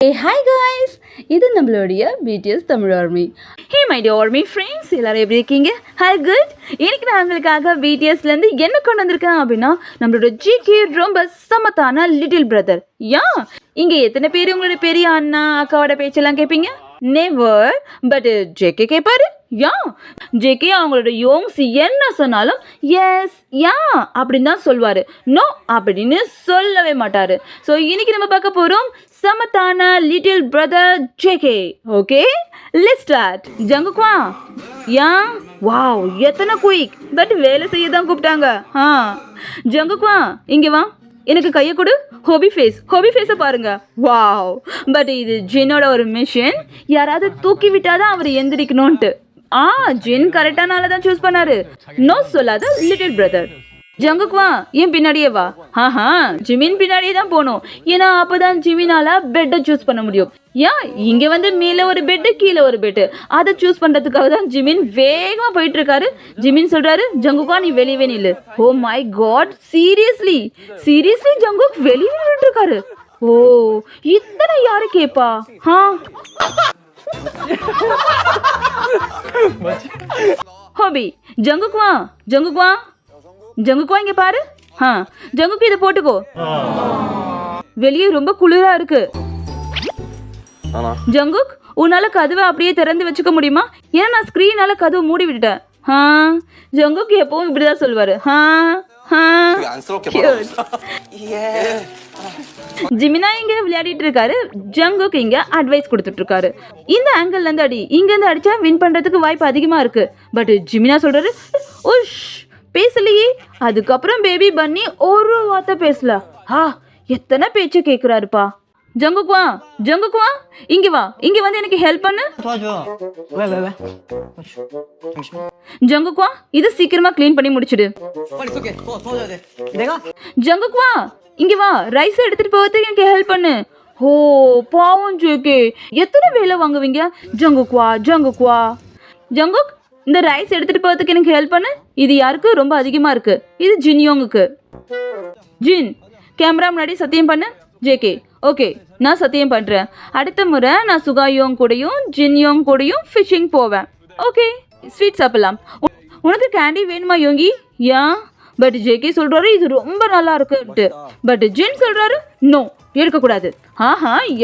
Hi guys, இது நம்மளுடைய BTS Tamil army. My dear army friends, எல்லாரும் எப்படி இருக்கீங்க? Hi good. இன்னைக்கு நான் உங்களுக்காக பிடிஎஸ்லேருந்து என்ன கொண்டு வந்திருக்கேன் அப்படின்னா, நம்மளோட ஜிகே ரொம்ப சமத்தான லிட்டில் பிரதர். இங்கே எத்தனை பேர் உங்களோட பெரிய அண்ணா அக்காவோட பேச்செல்லாம் கேட்பீங்க? நெவர். பட் ஜேகே கேட்பாரு. ஜேகே அவங்களோட யோங்ஸ் என்ன சொன்னாலும் எஸ் அப்படின்னு தான் சொல்வார். நோ அப்படின்னு சொல்லவே மாட்டார். ஸோ இன்னைக்கு நம்ம பார்க்க போகிறோம் சமத்தான little brother JK. Okay, let's start. ஜங்குக்வா வாவ், எத்தனை குயிக். பட் வேலை செய்ய தான் கூப்பிட்டாங்க. ஜங்குக்வா இங்கே வா, எனக்கு கையை கொடு. ஹோபி ஃபேஸை பாருங்க. வாவ், பட் இது ஜின்னோட ஒரு மிஷன். யாராவது தூக்கி விட்டாதான் அவர் எந்திரிக்கணும்ட்டு. ஜின் கரெக்டான ஆளை தான் சூஸ் பண்ணாரு. நோ சொல்லாத லிட்டில் பிரதர். ஜங்குக்வா ஏன் பின்னாடியே வா. ஜிமின் பின்னாடியே தான் போகணும். ஏன்னா அப்பதான் ஜிமினால பெட்டை சூஸ் பண்ண முடியும். இங்க வந்து மேல ஒரு பெட்டு கீழே ஒரு பெட்டு, அதை சூஸ் பண்றதுக்காக தான் ஜிமின் வேகமா போயிட்டு இருக்காரு. ஜிமின் சொல்றாரு, ஜங்குக்வா நீ வெளியவே நில்லு. Oh my god, seriously Jungkook வெளியே நின்றுட்டு இருக்காரு. ஓ, இத்தனை யாரு கேப்பா? ஹோபி ஜங்குக்வா இங்க பாரு. ஜங்குக்கு இதை போட்டுக்கோ. வெளியே ரொம்ப குளிரா இருக்கு. ஜங்குக், உன்னால கதவை அப்படியே திறந்து வச்சுக்க முடியுமா? ஏன்னா நான் ஸ்கிரீனால கதவை மூடி விட்டுட்டேன். ஜங்குக் எப்பவும் இப்படிதான் சொல்லுவாரு. ஜிமினா இங்க விளையாடிட்டு இருக்காரு. ஜங்குக் இங்க அட்வைஸ் கொடுத்துட்டு இருக்காரு. இந்த ஆங்கிள் இருந்து அடி, இங்க இருந்து அடிச்சா வின் பண்றதுக்கு வாய்ப்பு அதிகமா இருக்கு. பட் ஜிமினா சொல்றாரு, உஷ் பேசலையே. அதுக்கப்புறம் பேபி பன்னி ஒரு வார்த்தை பேசல. எத்தனை பேச்சு கேக்குறாருப்பா. ஜங்குக்வா இங்க வா, இங்க வந்து எனக்கு ஹெல்ப் பண்ணு. ஜங்குக்வா இது சீக்கிரமா க்ளீன் பண்ணி முடிச்சிடு. ஜங்குக்வா இங்க வா, ரைஸ் எடுத்துட்டு போகிறதுக்கு எனக்கு ஹெல்ப் பண்ணு. ஓ பாவம் ஜேகே, எத்தனை வேலை வாங்குவீங்க? ஜங்குக் இந்த ரைஸ் எடுத்துட்டு போகிறதுக்கு எனக்கு ஹெல்ப் பண்ணு. இது யாருக்கு ரொம்ப அதிகமா இருக்கு? இது ஜின்யோங்குக்கு. ஜின் கேமரா முன்னாடி சத்தியம் பண்ணு. ஜேகே ஓகே, நான் சத்தியம் பண்றேன். அடுத்த முறை நான் சுகாயோங் கூடயும் ஜின்யோங் கூடயும் ஃபிஷிங் போவேன். ஓகே, ஸ்வீட் சாப்பிடலாம். உனக்கு கேண்டி வேணுமா யோங்கி? பட் ஜேகே சொல்றாரு இது ரொம்ப நல்லா இருக்குன்ட்டு. பட் ஜின் சொல்றாரு நோ, எடுக்கக்கூடாது.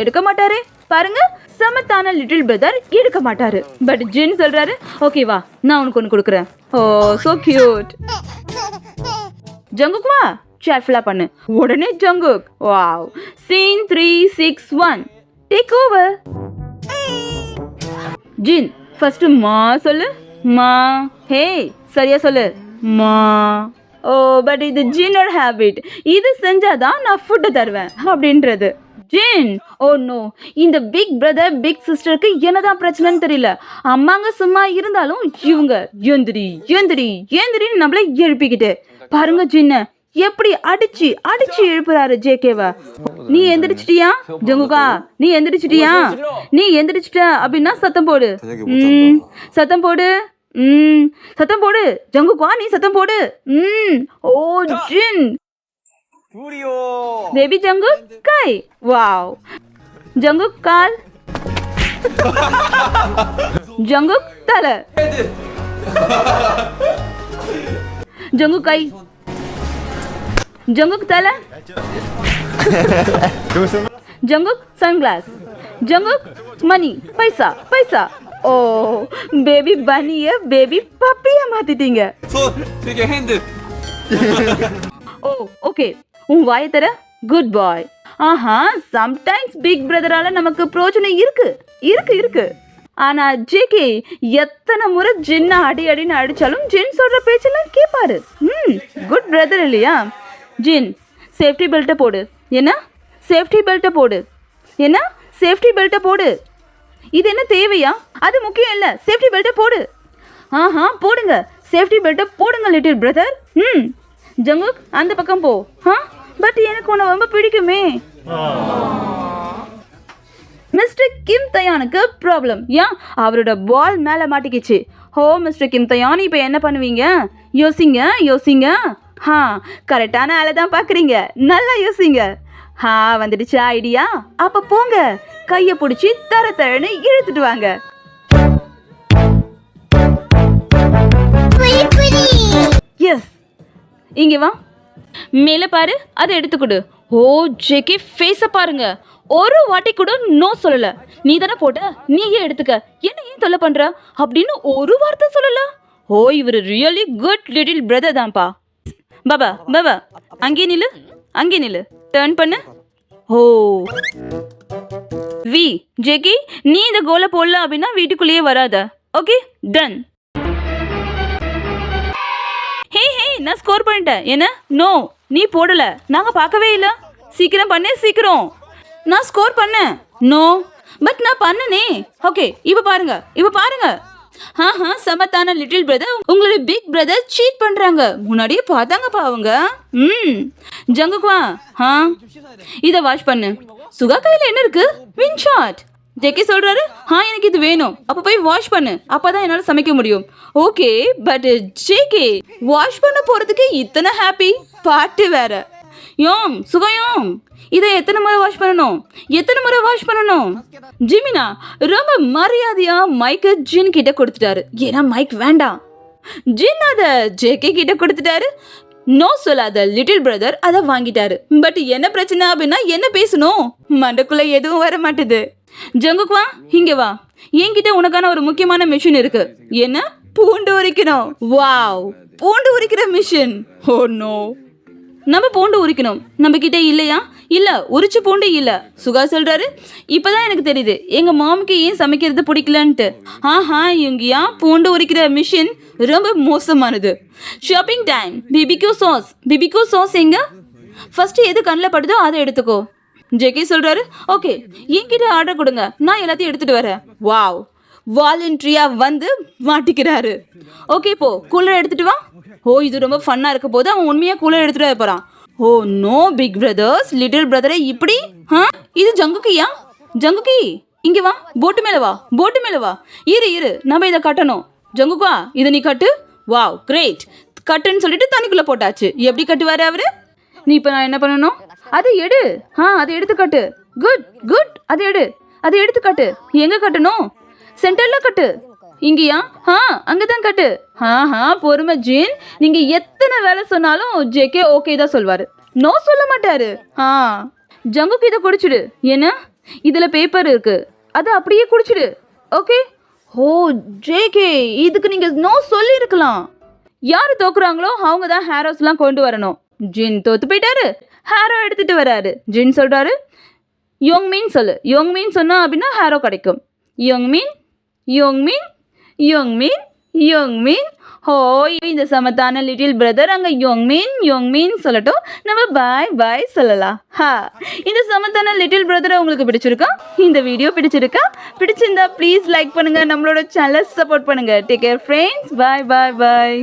எடுக்க மாட்டாரே பாருங்க, சமத்தான லிட்டில் பிரதர் எடுக்க மாட்டாரு. பட் ஜின் சொல்றாரு ஓகேவா, நான் உனக்கு ஒன்று கொடுக்குறேன். ஓ சோ கியூட். ஜங்குக்வா கேர்ஃபுல்லா பண்ணு. உடனே Jungkook wow. Scene 361 take over. Jin first மா சொல்லு. மா. ஹே சரியா சொல்லு. மா. ஓ பட் இது ஜின்னோட ஹேபிட். இது செஞ்சாதான் நான் ஃபுட்டு தருவேன் அப்படின்றது. ஜின் ஓ நோ, இந்த பிக் பிரதர் பிக் சிஸ்டருக்கு என்னதான் பிரச்சனைன்னு தெரியல. அம்மாங்க சும்மா இருந்தாலும் இவங்க எந்திரின்னு நம்மள எழுப்பிக்கிட்டு பாருங்க. ஜின்ன எப்படி அடிச்சு எழுப்புறாரு ஜேகேவா. நீ எந்திரிச்சிட்டியா ஜங்குகா? நீ எந்திரிச்சிட்ட அப்படின்னா சத்தம் போடு. சத்தம் போடு ஜங்குக்வா, நீ சத்தம் போடு. ஓ ஜின் பேபி ஜங்குக் கை. வாவ். ஜங்குக் கால். ஜங்குக் தலை. ஜங்குக் கை. ஜங்குக் தலை. Jungkook sunglass. ஜங்குக் மணி பைசா. ஓ பேபி பனிய பேபி பப்பியா மாத்திட்டீங்க. ஓ ஓகே, உன் வாயை தர. குட் பாய். சம்டைம்ஸ் பிக் பிரதரால நமக்கு பிரோஜனை இருக்கு. ஆனா ஜேகே எத்தனை முறை ஜின்ன அடின்னு அடிச்சாலும் ஜின் சொல்ற பேச்செல்லாம் கேட்பாரு. குட் பிரதர் இல்லையா? ஜின் சேஃப்டி பெல்ட்டை போடு. என்ன சேஃப்டி பெல்ட்டை போடு. இது என்ன தேவையா? அது முக்கியம் இல்லை, சேஃப்டி பெல்ட்டை போடு. போடுங்க, சேஃப்டி பெல்ட்டை போடுங்க லிட்டில் பிரதர். ஜங்குக் அந்த பக்கம் போ. பட் எனக்கு உன்னை ரொம்ப பிடிக்குமே. மிஸ்டர் கிம் தயானுக்கு ப்ராப்ளம். அவரோட பால் மேலே மாட்டிக்கிச்சு. மிஸ்டர் கிம் தயான் இப்போ என்ன பண்ணுவீங்க? யோசிங்க. கரெக்டான ஆளை தான் பார்க்குறீங்க. நல்லா யோசிங்க. வந்துடுச்சா ஐடியா? அப்ப போங்க, கைய பிடிச்சி தரன்னு இழுத்துட்டு வாங்க. எஸ், இங்க வா, மேல பாரு, அதை எடுத்துக்கொடு. ஓ ஜேகே, ஃபேஸ பாருங்க, ஒரு வாட்டி கூட நோ சொல்லல. நீ தானே போட்ட, நீயே எடுத்துக்க, என்ன ஏன் தொல்லை பண்ற அப்படின்னு ஒரு வார்த்தை சொல்லல. ஓ, இவர் ரியலி குட் லிட்டில் பிரதர் தான்ப்பா. பாபா பாபா, அங்கே நில்லு, அங்கே நில்லு, டர்ன் பண்ணு. ஓ வி ஜேகே, நீ இந்த கோலை போடல அப்படின்னா வீட்டுக்குள்ளேயே வராத. Okay, ton. ஹே ஹே, நான் ஸ்கோர் பண்ணிட்டேன். என்ன? நோ, நீ போடல, நாங்க பார்க்கவே இல்லை. சீக்கிரம் பண்ணு, சீக்கிரம். நான் ஸ்கோர் பண்ணேன். நோ, பட் நான் பண்ணனே. ஓகே, இப்போ பாருங்க, இப்போ பாருங்க. சமத்தான லிட்டில் பிரதர் உங்களுடைய பிக் பிரதர் சீட் பண்றாங்க. முன்னாடியே பார்த்தாங்கப்பா அவங்க. ஜங்குக்குவா, இதை வாஷ் பண்ணு. சுகா கையில் என்ன இருக்கு? Win shot. ஜேகே சொல்றாரு, எனக்கு இது வேணும். அப்ப போய் வாஷ் பண்ணு, அப்பதான் என்னால சமைக்க முடியும். ஓகே, பட் ஜேகே வாஷ் பண்ண போறதுக்கு இத்தனை ஹாப்பி, பாட்டு வேற. யோம் சுகயோம், இதை எத்தனை முறை வாஷ் பண்ணணும்? எத்தனை முறை வாஷ் பண்ணணும்? ஜிமினா ரொம்ப மரியாதையா மைக்கு ஜின் கிட்ட கொடுத்துட்டாரு. ஏன்னா மைக் வேண்டாம். ஜின் அதை ஜேகே கிட்ட கொடுத்துட்டாரு. நோ சொல்லாத லிட்டில் பிரதர் அதை வாங்கிட்டாரு. பட் என்ன பிரச்சனை அப்படின்னா, என்ன பேசணும்? மண்டக்குள்ள எதுவும் வர மாட்டுது. ஜங்குக்குவா, இங்க வா, என்கிட்ட உனக்கான ஒரு முக்கியமான மிஷின் இருக்கு. என்ன? பூண்டு உரிக்கணும். வாவ், பூண்டு உரிக்கிற மிஷின். ஓ நோ, நம்ம பூண்டு உரிக்கணும். நம்ம கிட்ட இல்லையா? இல்ல, உரிச்சு பூண்டு இல்ல. சுகா சொல்றாரு, இப்பதான் எனக்கு தெரியுது எங்க மாமுக்கு ஏன் சமைக்கிறது பிடிக்கலன்ட்டு. இவங்க பூண்டு உரிக்கிற மிஷின் ரொம்ப மோசமானது. Shopping time. BBQ sauce. BBQ sauce எங்க? ஃபர்ஸ்ட் எது கண்ணில் படுதோ அதை எடுத்துக்கோ. ஜேகே சொல்றாரு, ஓகே, என்கிட்ட ஆர்டர் கொடுங்க, நான் எல்லாத்தையும் எடுத்துட்டு வரேன். வாவ், வாலண்டரியா வந்து மாட்டிக்கிறாரு. ஓகே, போ, கூலர் எடுத்துட்டு வா. ஓ, இது ரொம்ப ஃபன்னா இருக்க போது அவன் உண்மையா கூலர் எடுத்துட்டு வர போறான். Oh no, big brothers little பிரதரை இப்படி. இது ஜங்குக்கியா? ஜங்குக்கி, இங்க வா, போட்டு மேல வா, போட்டு மேல வா. இரு, நம்ம இதை கட்டணும். ஜங்குக்கா, இதை நீ கட்டு. வாவ், கிரேட், கட்டுன்னு சொல்லிட்டு தண்ணிக்குள்ள போட்டாச்சு. எப்படி கட்டுவாரு அவரு? நீ இப்ப நான் என்ன பண்ணணும்? அதை எடு. அதை எடுத்து கட்டு. குட் குட், அதை எடு, அதை எடுத்து கட்டு. எங்க கட்டணும்? சென்டர்ல கட்டு. இங்கயா? அங்கதான் கட்டு. பொறுமை ஜீன், நீங்க எத்தனை வேலை சொன்னாலும் ஜேகே ஓகே தான் சொல்வாரு, நோ சொல்ல மாட்டாரு. ஜங்குக்கு இதை குடிச்சிடு. என்ன? இதுல பேப்பர் இருக்கு, அதை அப்படியே குடிச்சிடு. ஓகே. ஓ ஜேகே, இதுக்கு நீங்க நோ சொல்லி இருக்கலாம். யாரு தோக்குறாங்களோ அவங்க தான் ஹேரோஸ்லாம் கொண்டு வரணும். ஜின் தோத்து போயிட்டாரு, ஹேரோ எடுத்துட்டு வராரு. ஜின் சொல்றாரு, யோங்மீன் சொல்லு. யோங்மீன் சொன்னா அப்படின்னா ஹேரோ கிடைக்கும். யோங்மீன், யோங்மீன், யோங்மீன், யோங்மீன். இந்த சமத்தான லிட்டில் பிரதர் அங்க யோங்மீன் சொல்லட்டும், நம்ம பாய் பாய் சொல்லலாம். இந்த சமத்தான லிட்டில் பிரதரை உங்களுக்கு பிடிச்சிருக்கா? இந்த வீடியோ பிடிச்சிருக்கா? பிடிச்சிருந்தா ப்ளீஸ் லைக் பண்ணுங்க, நம்மளோட சேனலை சப்போர்ட் பண்ணுங்க. டேக் கேர் ஃப்ரெண்ட்ஸ், பாய் பாய் பாய்.